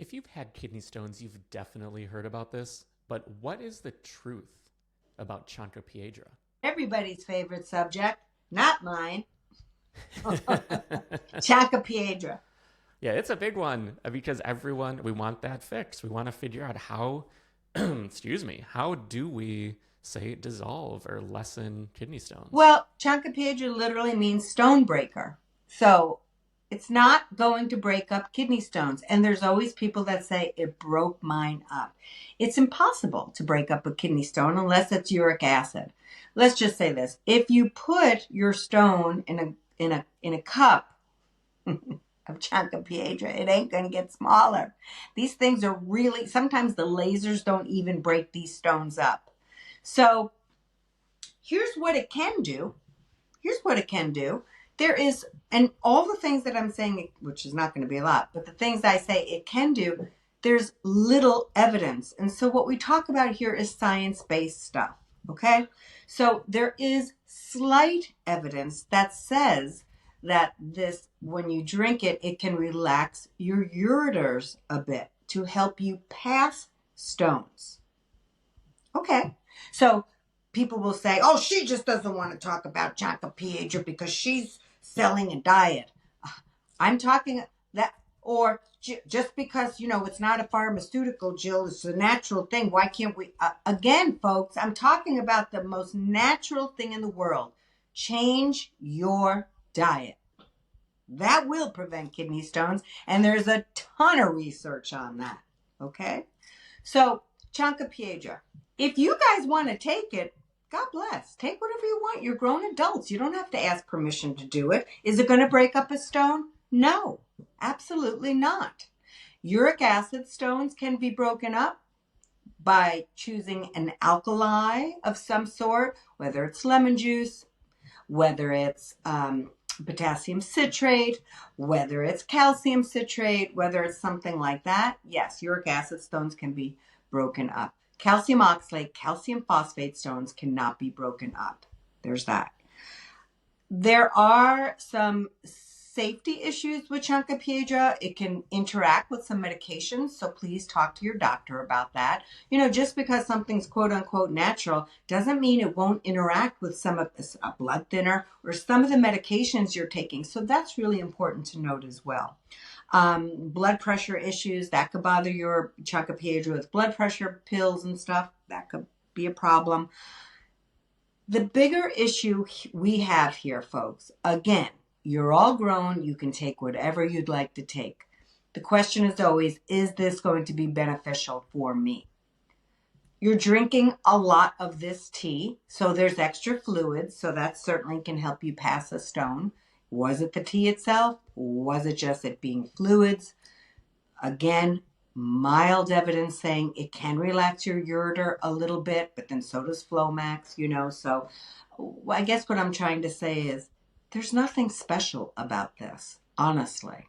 If you've had kidney stones, you've definitely heard about this, but what is the truth about Chanca Piedra? Everybody's favorite subject, not mine. Chanca Piedra. Yeah, it's a big one because we want that fix. We want to figure out how, excuse me, how do we say dissolve or lessen kidney stones? Well, Chanca Piedra literally means stone breaker. So it's not going to break up kidney stones. And there's always people that say it broke mine up. It's impossible to break up a kidney stone unless it's uric acid. Let's just say this. If you put your stone in a cup of Chanca Piedra, it ain't going to get smaller. These things are really, sometimes the lasers don't even break these stones up. So here's what it can do. Here's what it can do. There is, and all the things that I'm saying, which is not going to be a lot, but the things I say it can do, there's little evidence. And so what we talk about here is science-based stuff. Okay. So there is slight evidence that says that this, when you drink it, it can relax your ureters a bit to help you pass stones. Okay. So people will say, oh, she just doesn't want to talk about Chanca Piedra because she's selling a diet. I'm talking that, or just because, it's not a pharmaceutical, Jill, it's a natural thing. Why can't we? Again, folks, I'm talking about the most natural thing in the world. Change your diet. That will prevent kidney stones. And there's a ton of research on that. Okay. So, Chanca Piedra. If you guys want to take it, God bless. Take whatever you want. You're grown adults. You don't have to ask permission to do it. Is it going to break up a stone? No, absolutely not. Uric acid stones can be broken up by choosing an alkali of some sort, whether it's lemon juice, whether it's potassium citrate, whether it's calcium citrate, whether it's something like that. Yes, uric acid stones can be broken up. Calcium oxalate, calcium phosphate stones cannot be broken up. There's that. There are some safety issues with Chanca Piedra. It can interact with some medications, so please talk to your doctor about that. Just because something's quote unquote natural doesn't mean it won't interact with some of this, a blood thinner or some of the medications you're taking. So that's really important to note as well. Blood pressure issues, that could bother your Chanca Piedra with blood pressure pills and stuff. That could be a problem. The bigger issue we have here, folks, again, you're all grown. You can take whatever you'd like to take. The question is always, is this going to be beneficial for me? You're drinking a lot of this tea, so there's extra fluids, so that certainly can help you pass a stone. Was it the tea itself? Was it just it being fluids? Again, mild evidence saying it can relax your ureter a little bit, but then so does Flomax, So I guess what I'm trying to say is there's nothing special about this, honestly.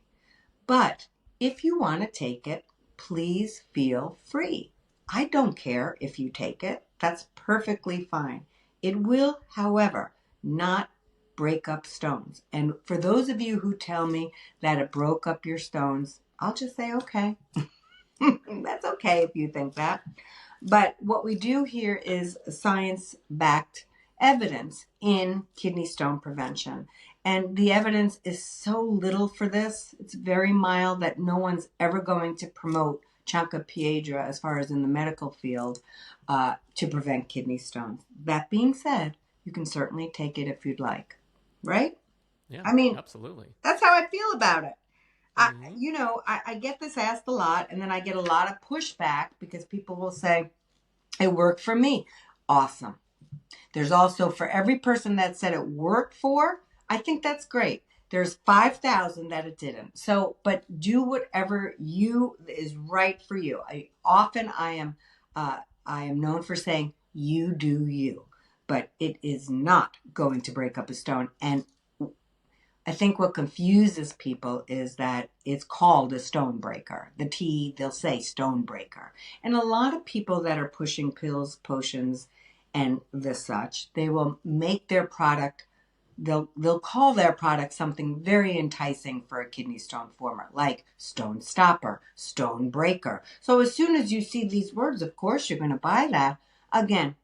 But if you want to take it, please feel free. I don't care if you take it. That's perfectly fine. It will, however, not break up stones. And for those of you who tell me that it broke up your stones, I'll just say, okay. That's okay if you think that. But what we do here is science-backed evidence in kidney stone prevention. And the evidence is so little for this. It's very mild that no one's ever going to promote Chanca Piedra as far as in the medical field to prevent kidney stones. That being said, you can certainly take it if you'd like, right? Yeah, I mean, absolutely. that's how I feel about it. I, Mm-hmm. you know, I get this asked a lot, and then I get a lot of pushback because people will say, it worked for me. Awesome. There's also, for every person that said it worked for, I think that's great. There's 5,000 that it didn't. So, but do whatever you is right for you. I am known for saying, you do you, but it is not going to break up a stone. And I think what confuses people is that it's called a stone breaker. The tea, they'll say stone breaker. And a lot of people that are pushing pills, potions, and the such, they will make their product they'll call their product something very enticing for a kidney stone former, like stone stopper, stone breaker. So as soon as you see these words, of course you're going to buy that. Again,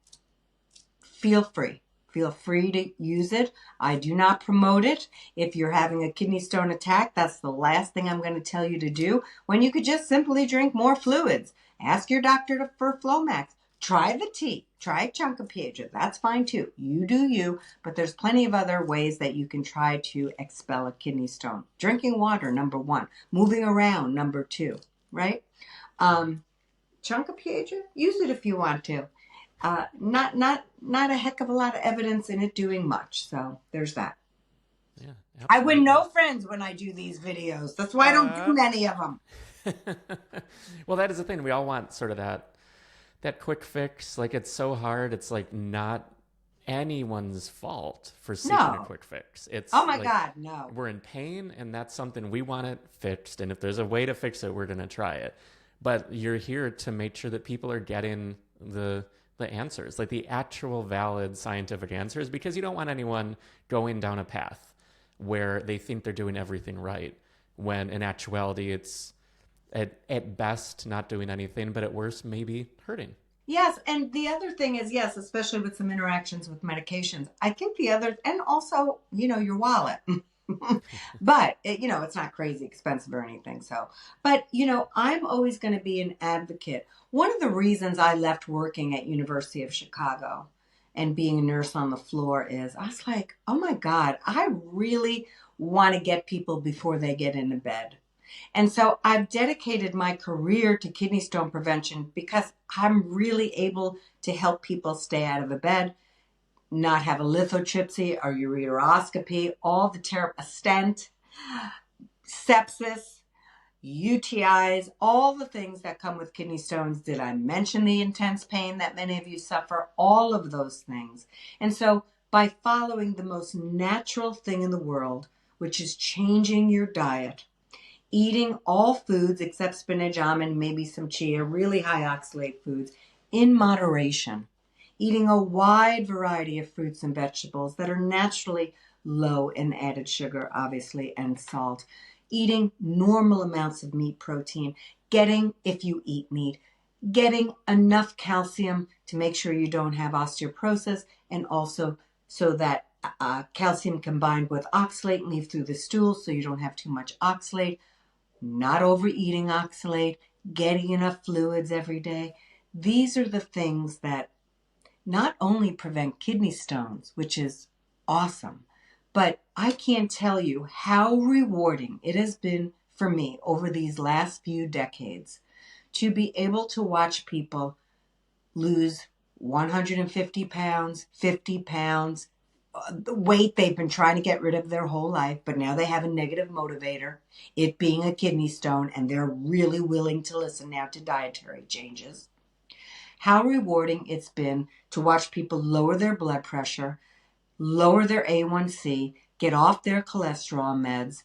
feel free. Feel free to use it. I do not promote it. If you're having a kidney stone attack, that's the last thing I'm going to tell you to do, when you could just simply drink more fluids. Ask your doctor for Flomax. Try the tea. Try Chanca Piedra. That's fine too. You do you, but there's plenty of other ways that you can try to expel a kidney stone. Drinking water, number 1. Moving around, number 2. Right? Chanca Piedra, use it if you want to. Not a heck of a lot of evidence in it doing much. So there's that. Yeah, I win no absolutely. friends when I do these videos. That's why I don't do many of them. Well, that is the thing. We all want sort of that quick fix. Like, it's so hard. It's like not anyone's fault for seeking a No. quick fix. It's Oh my like God, no. we're in pain, and that's something we want it fixed. And if there's a way to fix it, we're gonna try it. But you're here to make sure that people are getting the answers, like the actual valid scientific answers, because you don't want anyone going down a path where they think they're doing everything right, when in actuality it's at best not doing anything, but at worst maybe hurting. Yes, and the other thing is, yes, especially with some interactions with medications, I think the other, and also, your wallet. But it's not crazy expensive or anything. So, but I'm always going to be an advocate. One of the reasons I left working at University of Chicago and being a nurse on the floor is I was like, oh my God, I really want to get people before they get into bed. And so I've dedicated my career to kidney stone prevention because I'm really able to help people stay out of the bed, not have a lithotripsy or ureteroscopy, all the a stent, sepsis, UTIs, all the things that come with kidney stones. Did I mention the intense pain that many of you suffer? All of those things. And so by following the most natural thing in the world, which is changing your diet, eating all foods except spinach, almond, maybe some chia, really high oxalate foods, in moderation, eating a wide variety of fruits and vegetables that are naturally low in added sugar, obviously, and salt, eating normal amounts of meat protein, getting, if you eat meat, getting enough calcium to make sure you don't have osteoporosis, and also so that calcium combined with oxalate and leave through the stool so you don't have too much oxalate, not overeating oxalate, getting enough fluids every day. These are the things that not only prevent kidney stones, which is awesome, but I can't tell you how rewarding it has been for me over these last few decades to be able to watch people lose 150 pounds, 50 pounds, the weight they've been trying to get rid of their whole life, but now they have a negative motivator, it being a kidney stone, and they're really willing to listen now to dietary changes. How rewarding it's been to watch people lower their blood pressure, lower their A1C, get off their cholesterol meds,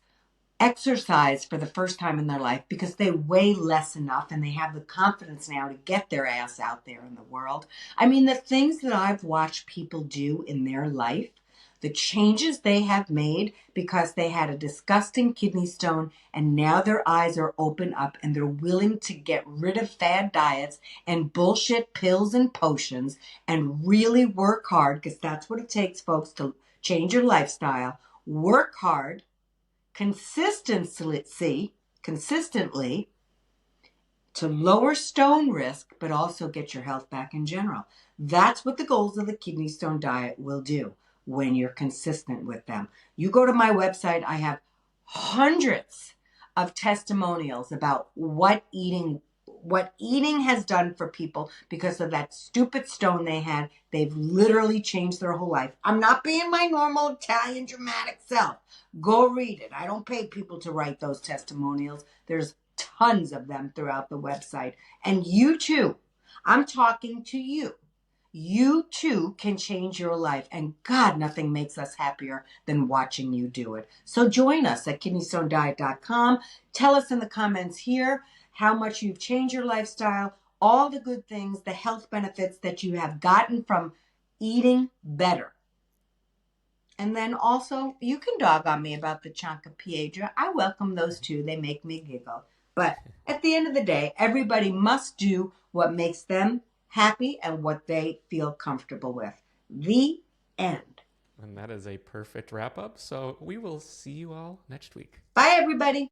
exercise for the first time in their life because they weigh less enough and they have the confidence now to get their ass out there in the world. I mean, the things that I've watched people do in their life, the changes they have made because they had a disgusting kidney stone and now their eyes are open up and they're willing to get rid of fad diets and bullshit pills and potions and really work hard, because that's what it takes, folks, to change your lifestyle. Work hard, consistently to lower stone risk, but also get your health back in general. That's what the goals of the kidney stone diet will do when you're consistent with them. You go to my website, I have hundreds of testimonials about what eating has done for people because of that stupid stone they had. They've literally changed their whole life. I'm not being my normal Italian dramatic self. Go read it. I don't pay people to write those testimonials. There's tons of them throughout the website. And you too, I'm talking to you. You too can change your life. And God, nothing makes us happier than watching you do it. So join us at kidneystonediet.com. Tell us in the comments here how much you've changed your lifestyle, all the good things, the health benefits that you have gotten from eating better. And then also, you can dog on me about the Chanca Piedra. I welcome those too. They make me giggle. But at the end of the day, everybody must do what makes them happy and what they feel comfortable with. The end. And that is a perfect wrap up. So we will see you all next week. Bye, everybody.